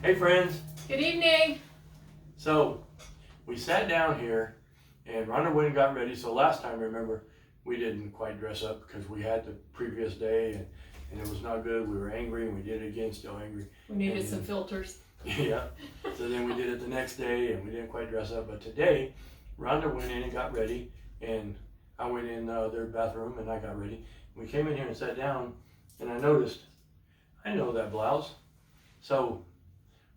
Hey friends. Good evening. So we sat down here and Rhonda went and got ready. So last time, remember, we didn't quite dress up because we had the previous day and it was not good. We were angry and we did it again, still angry. We needed some filters. Yeah. So then we did it the next day and we didn't quite dress up. But today, Rhonda went in and got ready and I went in their bathroom and I got ready. We came in here and sat down and I noticed, I know that blouse. So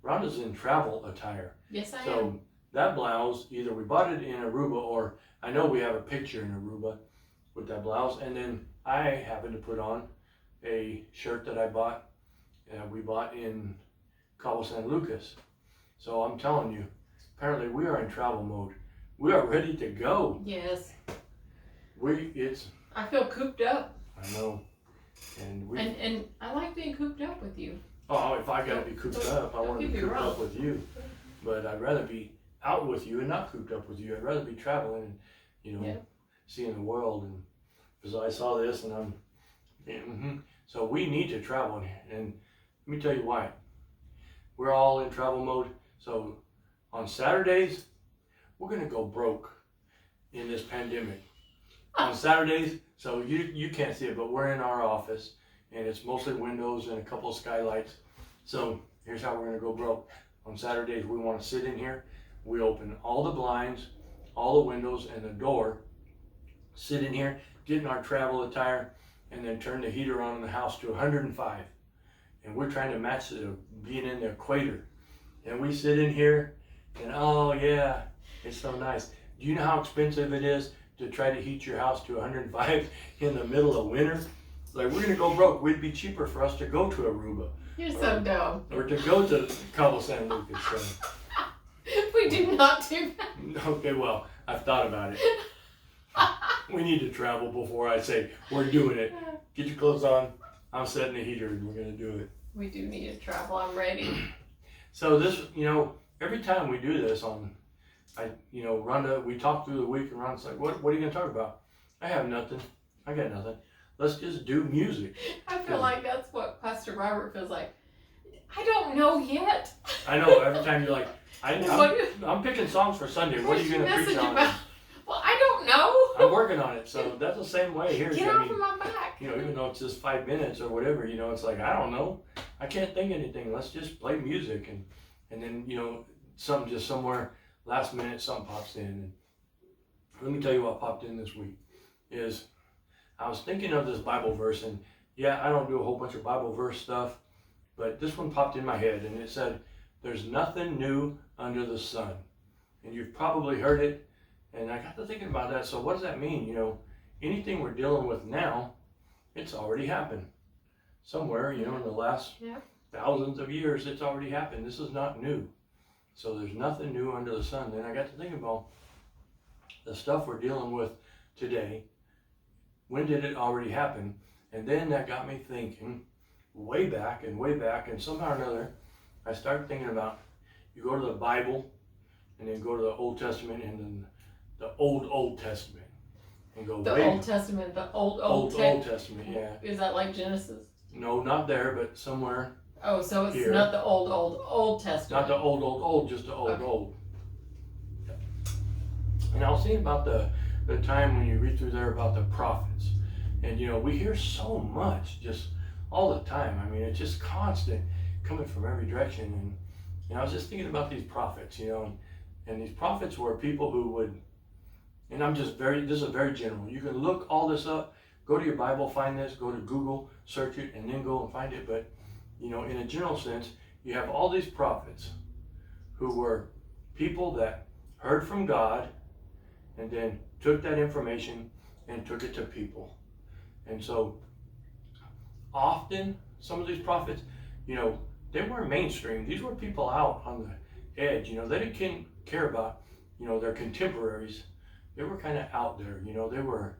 Rhonda's in travel attire. Yes, I am. So that blouse, either we bought it in Aruba or I know we have a picture in Aruba with that blouse. And then I happened to put on a shirt that I bought, we bought in Cabo San Lucas. So I'm telling you, apparently we are in travel mode. We are ready to go. Yes. I feel cooped up. I know. And I like being cooped up with you. Oh, if I gotta be cooped up, I want to be cooped up with you. But I'd rather be out with you and not cooped up with you. I'd rather be traveling and, seeing the world. And because I saw this and So we need to travel. And let me tell you why. We're all in travel mode. So on Saturdays, we're gonna go broke in this pandemic. On Saturdays, so you can't see it, but we're in our office and it's mostly windows and a couple of skylights. So here's how we're gonna go broke. On Saturdays, we wanna sit in here. We open all the blinds, all the windows and the door, sit in here, get in our travel attire, and then turn the heater on in the house to 105. And we're trying to match being in the equator. And we sit in here and oh yeah, it's so nice. Do you know how expensive it is to try to heat your house to 105 in the middle of winter? Like, we're gonna go broke. It'd be cheaper for us to go to Aruba. You're so dumb. Or to go to Cabo San Lucas. So. We do not do that. Okay, well, I've thought about it. We need to travel before I say, we're doing it. Get your clothes on. I'm setting the heater and we're gonna do it. We do need to travel. I'm ready. So this, every time we do this Rhonda, we talk through the week and Rhonda's like, what are you gonna talk about? I have nothing. I got nothing. Let's just do music. I feel like that's what Pastor Robert feels like. I don't know yet. I know, every time you're like, I'm picking songs for Sunday. What are you going to preach on? Well, I don't know. I'm working on it. So that's the same way here. Get off of my back. Even though it's just 5 minutes or whatever, it's like, I don't know. I can't think of anything. Let's just play music. And then, something just somewhere, last minute, something pops in. And let me tell you what popped in this week is I was thinking of this Bible verse. And yeah, I don't do a whole bunch of Bible verse stuff. But this one popped in my head and it said, there's nothing new under the sun. And you've probably heard it. And I got to thinking about that. So what does that mean? Anything we're dealing with now, it's already happened. Somewhere, in the last thousands of years, it's already happened. This is not new. So there's nothing new under the sun. Then I got to thinking about the stuff we're dealing with today. When did it already happen? And then that got me thinking way back, and somehow or another, I started thinking about, you go to the Bible, and then go to the Old Testament, and then the Old Testament, and go the Old Testament, the Old Testament, yeah. Is that like Genesis? No, not there, but somewhere. Oh, so it's here. Not the Old Testament. Not the old, just the old. And I was thinking about the time when you read through there about the prophets, and we hear so much just all the time. I mean, it's just constant, coming from every direction. And I was just thinking about these prophets, and these prophets were people who would, and this is very general. You can look all this up, go to your Bible, find this, go to Google, search it, and then go and find it. But, in a general sense, you have all these prophets who were people that heard from God and then took that information and took it to people. And so, often, some of these prophets, they weren't mainstream. These were people out on the edge. They didn't care about, their contemporaries. They were kind of out there. They were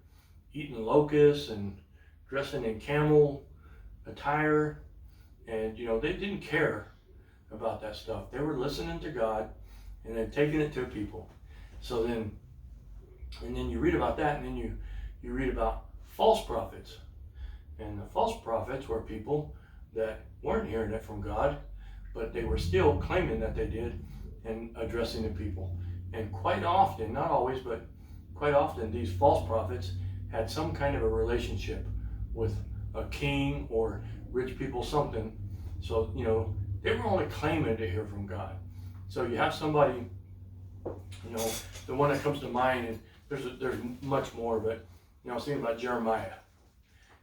eating locusts and dressing in camel attire. And, they didn't care about that stuff. They were listening to God and then taking it to people. So then, and then you read about that, and then you read about false prophets. And the false prophets were people that weren't hearing it from God, but they were still claiming that they did and addressing the people. And quite often, not always, but quite often, these false prophets had some kind of a relationship with a king or rich people, something. So, they were only claiming to hear from God. So you have somebody, the one that comes to mind, and there's much more, but, I was thinking about Jeremiah.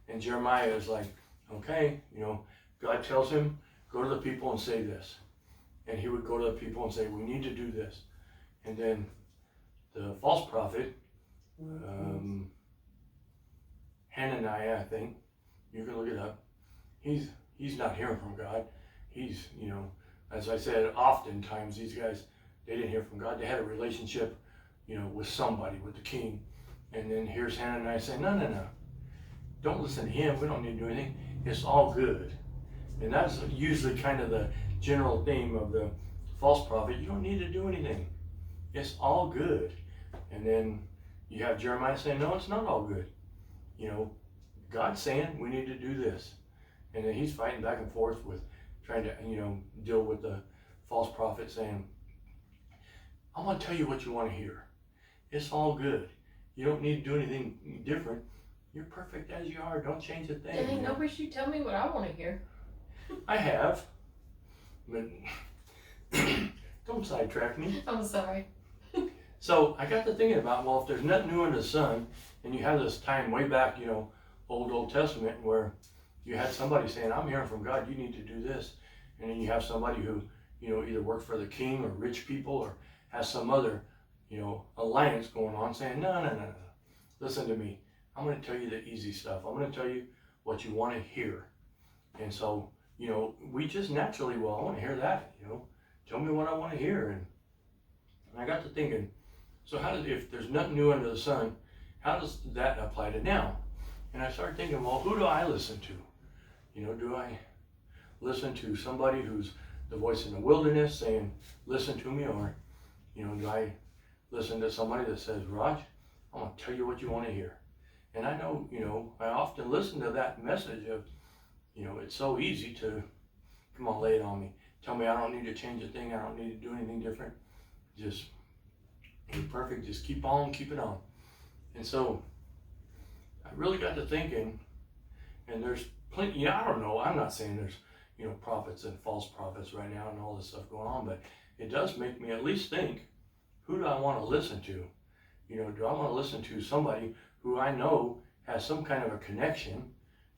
And Jeremiah is like, okay, God tells him, go to the people and say this. And he would go to the people and say, we need to do this. And then the false prophet, Hananiah, I think, you can look it up, he's not hearing from God. He's, as I said, oftentimes these guys, they didn't hear from God. They had a relationship, with somebody, with the king. And then here's Hananiah saying, no. Don't listen to him. We don't need to do anything. It's all good. And that's usually kind of the general theme of the false prophet. You don't need to do anything. It's all good. And then you have Jeremiah saying, no, it's not all good. God's saying we need to do this. And then he's fighting back and forth with trying to, deal with the false prophet saying, I want to tell you what you want to hear. It's all good. You don't need to do anything different. You're perfect as you are. Don't change a thing. Dang, nobody should tell me what I want to hear. I have. But don't sidetrack me. I'm sorry. So I got to thinking about, well, if there's nothing new under the sun, and you have this time way back, Old Testament, where you had somebody saying, I'm hearing from God, you need to do this. And then you have somebody who, either worked for the king or rich people or has some other, alliance going on saying, no. Listen to me. I'm going to tell you the easy stuff. I'm going to tell you what you want to hear. And so, we just naturally, well, I want to hear that, tell me what I want to hear. And I got to thinking, so if there's nothing new under the sun, how does that apply to now? And I started thinking, well, who do I listen to? Do I listen to somebody who's the voice in the wilderness saying, listen to me? Or, do I listen to somebody that says, Raj, I'm going to tell you what you want to hear? And I know, I often listen to that message of, it's so easy to, come on, lay it on me. Tell me I don't need to change a thing. I don't need to do anything different. Just, you're perfect. Just keep it on. And so I really got to thinking, and there's plenty, I don't know, I'm not saying there's, prophets and false prophets right now and all this stuff going on, but it does make me at least think, who do I want to listen to? Do I want to listen to somebody who I know has some kind of a connection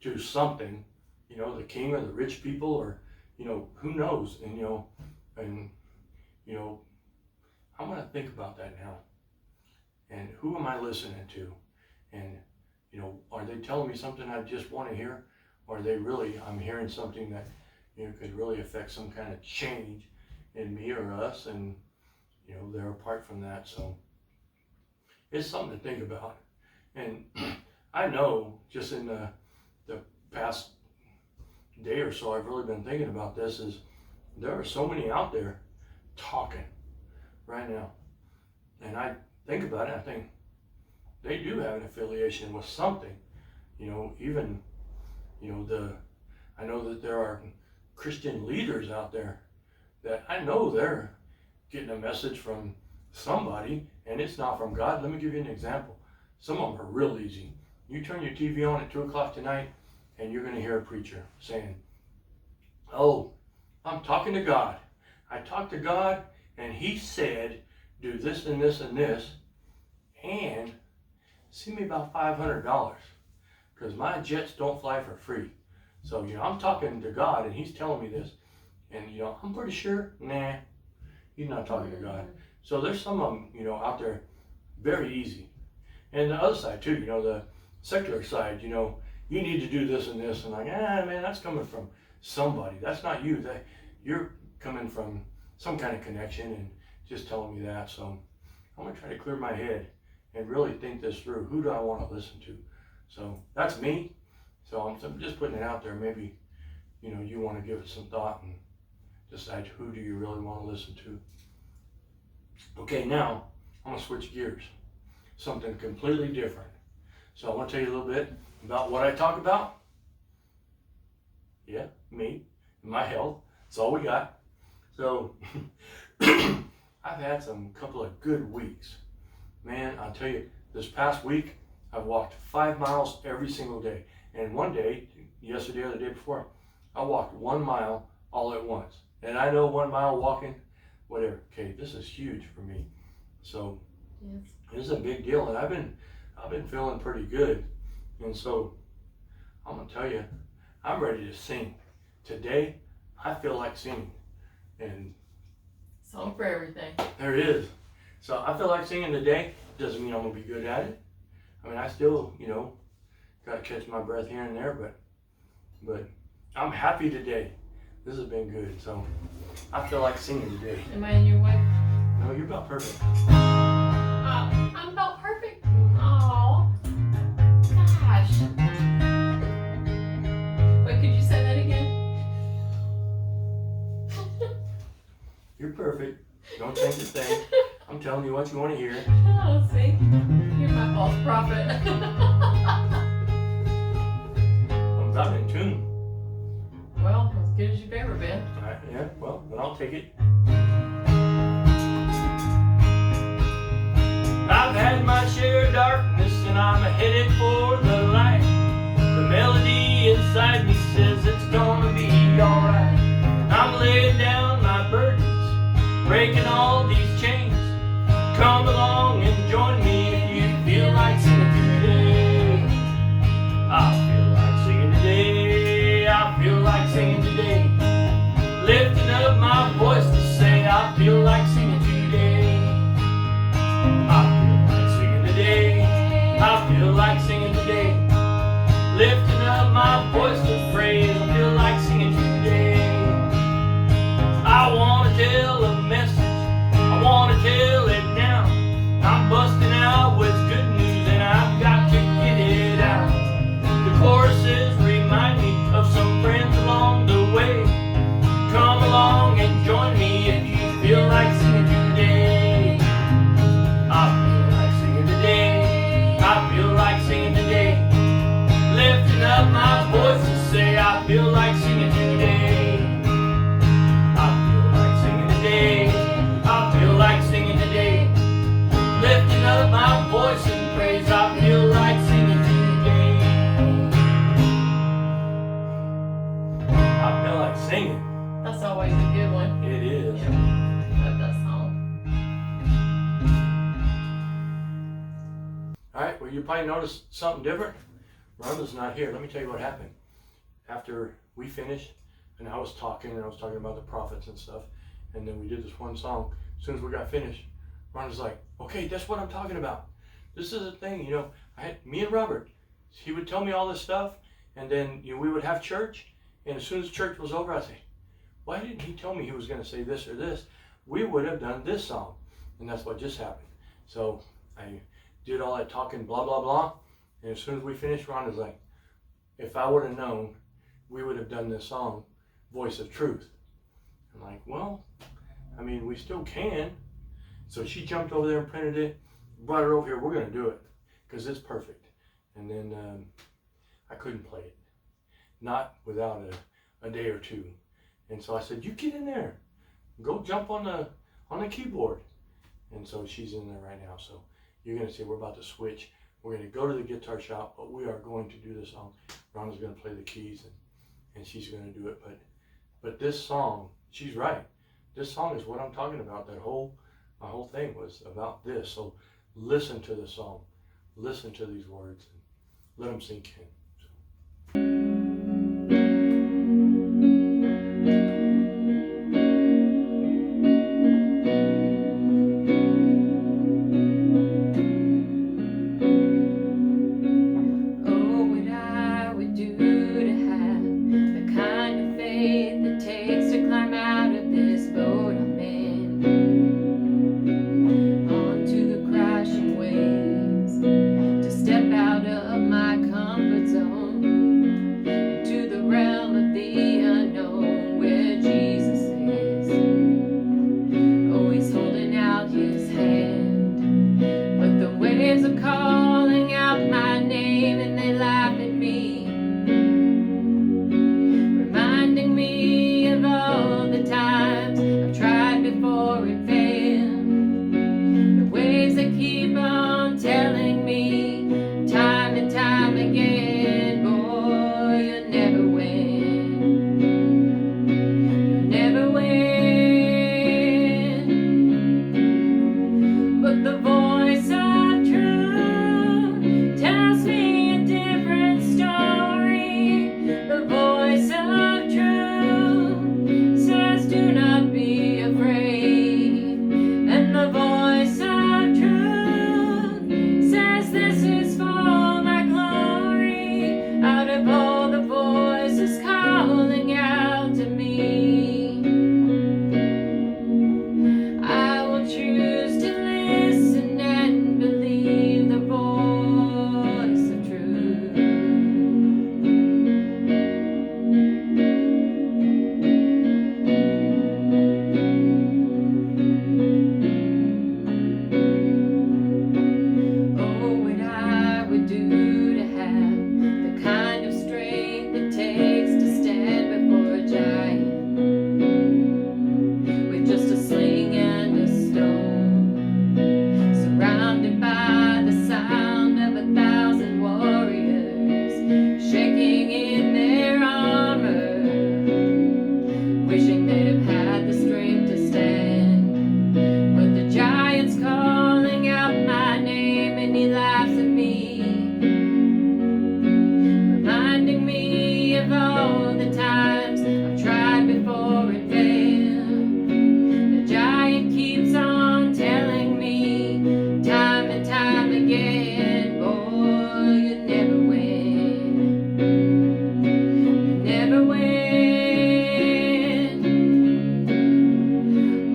to something, the king or the rich people, or, who knows? And, I'm going to think about that now. And who am I listening to? And, are they telling me something I just want to hear? Or are they really, I'm hearing something that, could really affect some kind of change in me or us, and, they're apart from that. So it's something to think about. And I know just in the past day or so, I've really been thinking about this, is there are so many out there talking right now. And I think about it, I think they do have an affiliation with something. Even, I know that there are Christian leaders out there that I know they're getting a message from somebody, and it's not from God. Let me give you an example. Some of them are real easy. You turn your TV on at 2 o'clock tonight, and you're going to hear a preacher saying, oh, I'm talking to God. I talked to God, and he said, do this and this and this, and send me about $500, because my jets don't fly for free. So, I'm talking to God, and he's telling me this, and, I'm pretty sure, nah, he's not talking to God. So there's some of them, out there, very easy. And the other side too, the secular side, you need to do this and this, and like, man, that's coming from somebody. That's not you. You're coming from some kind of connection and just telling me that. So I'm going to try to clear my head and really think this through. Who do I want to listen to? So that's me. So I'm just putting it out there. Maybe, you want to give it some thought and decide who do you really want to listen to. Okay, now I'm going to switch gears. Something completely different. So I want to tell you a little bit about what I talk about. Yeah, me, my health. That's all we got. So I've had some couple of good weeks. Man, I'll tell you, this past week, I've walked 5 miles every single day. And one day, yesterday or the day before, I walked 1 mile all at once. And I know 1 mile walking, whatever. Okay, this is huge for me. So Yes. this is a big deal, and I've been feeling pretty good. And so I'm gonna tell you, I'm ready to sing. Today, I feel like singing. And Song for everything. there it is. So I feel like singing today. Doesn't mean I'm gonna be good at it. I mean, I still, gotta catch my breath here and there, but I'm happy today. This has been good. So I feel like singing today. Am I in your way? No, you're about perfect. I'm about perfect. Oh, gosh. Wait, could you say that again? You're perfect. Don't change a thing. I'm telling you what you want to hear. Oh, see? You're my false prophet. I'm about in tune. Well, as good as you've ever been. All right, yeah, well, then I'll take it. I've had my share of darkness and I'm headed for the light. The melody inside me says it's gonna be alright. I'm laying down my burdens, breaking all these chains. Come along and join me if you feel like singing today. I feel like singing today. I feel like singing today. Lifting up my voice to say I feel like singing today. I feel like singing today. I feel like singing today. Lifting up my voice to praise. I feel like singing today. I want to tell a message. I want to tell it now. I'm busting out with good news and I've got to get it out. The choruses remind me of some friends along the way. Come along and join me if you feel like singing today. I feel like singing today. I feel like singing today. Lifting up my voice to say I feel like singing today. I feel like singing today. I feel like singing today. Lifting up my voice in praise. I feel like singing today. I feel like singing. That's always a good one. It is. Yep. Love that song. All right, well, you probably noticed something different. Rhonda's not here. Let me tell you what happened. After we finished, and I was talking about the prophets and stuff, and then we did this one song. As soon as we got finished, Rhonda's like, okay, that's what I'm talking about. This is a thing, I had me and Robert. He would tell me all this stuff, and then we would have church, and as soon as church was over, I'd say, why didn't he tell me he was going to say this or this? We would have done this song. And that's what just happened. So I did all that talking, blah, blah, blah. And as soon as we finished, Rhonda's like, if I would have known, we would have done this song, Voice of Truth. I'm like, well, I mean, we still can. So she jumped over there and printed it, brought it over here. We're going to do it because it's perfect. And then I couldn't play it. Not without a day or two. And so I said, you get in there. Go jump on the keyboard. And so she's in there right now. So you're going to see we're about to switch. We're going to go to the guitar shop, but we are going to do this song. Rhonda's going to play the keys and she's going to do it. But this song, she's right. This song is what I'm talking about. My whole thing was about this. So listen to the song. Listen to these words and let them sink in. Step out of my comfort zone.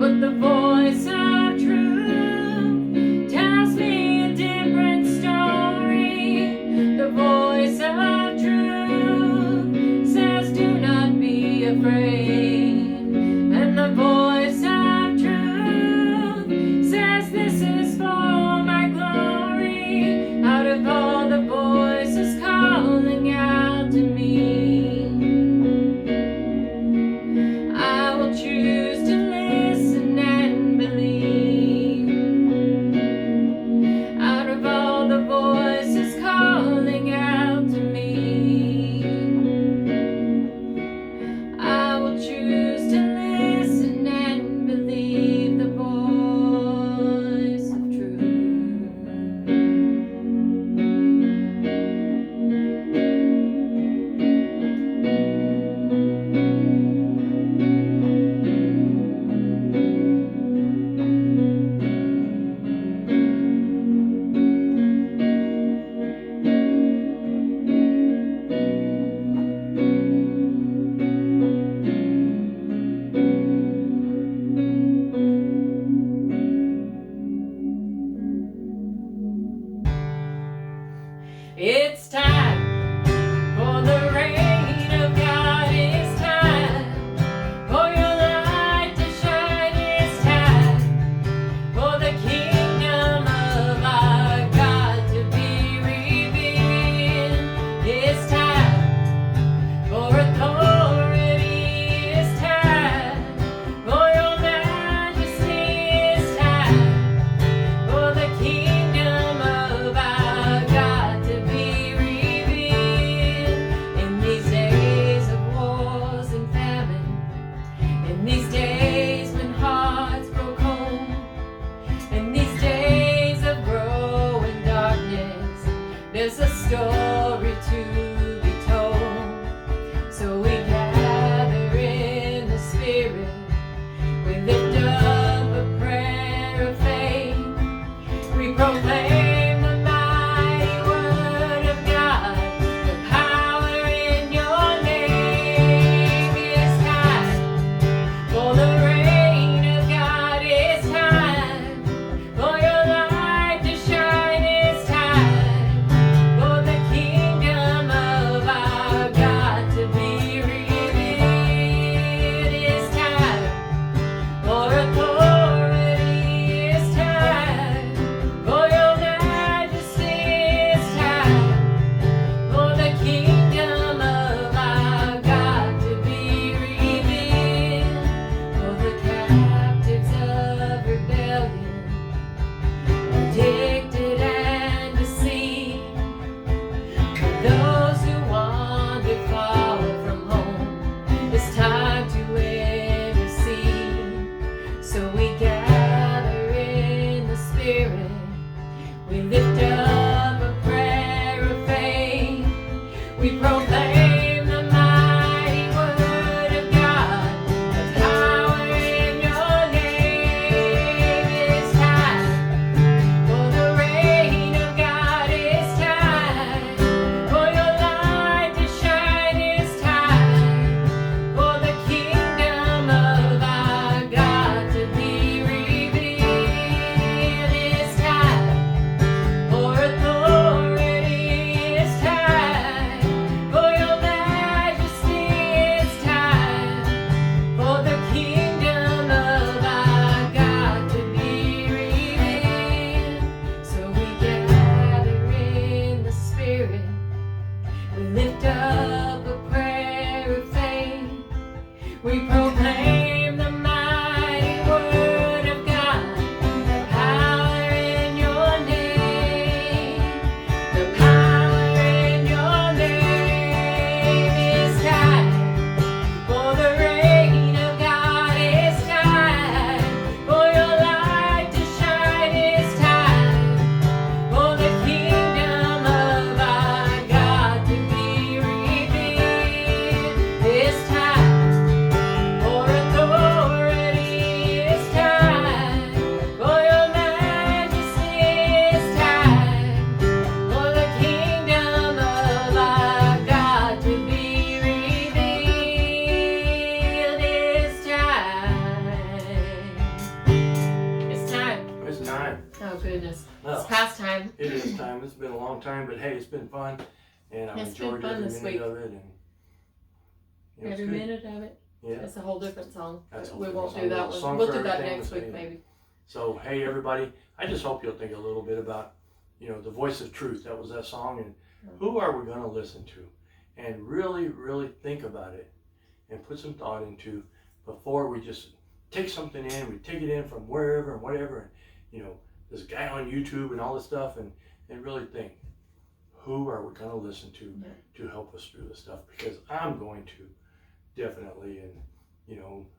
But the voice of truth tells me a different story. The voice of truth says, do not be afraid. And the voice of truth says, this is for my glory. Out of all the voices calling out to me, I will choose to listen and believe. Out of all the voices calling out to me, I will choose to listen and believe the voice of truth. It's time for the reign of God. It's time for your light to shine. It's time for the kingdom of our God to be revealed. It's time for authority. It's time for your majesty. It's time for the kingdom of our God to be revealed. In these days of wars and famine, in these days when hearts grow cold, in these days of growing darkness, there's a story to be told. So we gather in the Spirit, we lift up a prayer of faith, we proclaim the mighty word of God, the power in your name. It's time for the reign of God. It's time for your light to shine. It's time for the kingdom of our God to be revealed. It's time for authority. It's time for your majesty. It's time for the kingdom of our God to be revealed. For the captives of rebellion, addicted and deceived, those who wander far from home, it's time to intercede. So we gather in the Spirit, we lift up a prayer of faith, we proclaim the mighty word of God, the power in your name. It's time for the reign of God. It's time for your light to shine. It's time for the kingdom of our God to be revealed. It's time for authority. Well, It's past time. it is time. It's been a long time, but hey, it's been fun, and I've It's been enjoyed fun every this minute week. of it, and it was Every good. minute of it. Yeah. It's a whole different song. That's a We whole won't different do song. that Song one. We'll for do that everything next was week, a- maybe. So hey, everybody, I just hope you'll think a little bit about, the voice of truth. That was that song, and who are we going to listen to, and really, really think about it, and put some thought into before we just take something in. We take it in from wherever and whatever, and this guy on YouTube and all this stuff, and really think, who are we going to listen to to help us through this stuff? Because I'm going to definitely, and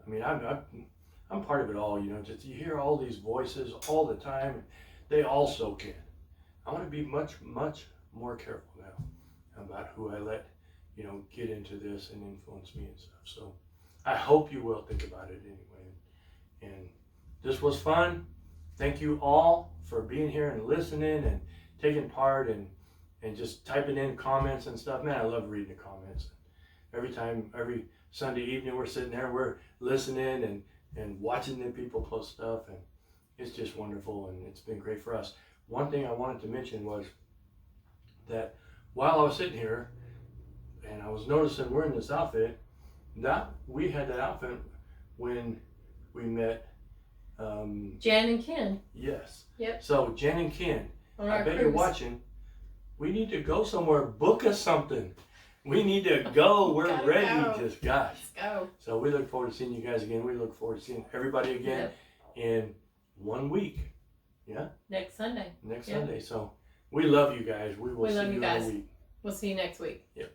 I mean, I'm part of it all. Just you hear all these voices all the time, and they all soak in. I want to be much, much more careful now about who I let, get into this and influence me and stuff. So I hope you will think about it anyway. And this was fun. Thank you all for being here and listening and taking part and just typing in comments and stuff. Man, I love reading the comments. Every Sunday evening, we're sitting there, we're listening and watching the people post stuff, and it's just wonderful, and it's been great for us. One thing I wanted to mention was that while I was sitting here and I was noticing wearing this outfit, we had that outfit when we met. Jan and Ken Yes. Yep. So Jen and Ken, on I our bet cruise. you're watching. We need to go somewhere. Book us something. We need to go. We're Gotta ready. go. Just gosh. Let's go. So we look forward to seeing you guys again. We look forward to seeing everybody again in 1 week. Next Sunday. Next Yep. Sunday. So we love you guys. We will We see love you you in guys. a week. We'll see you next week. Yep.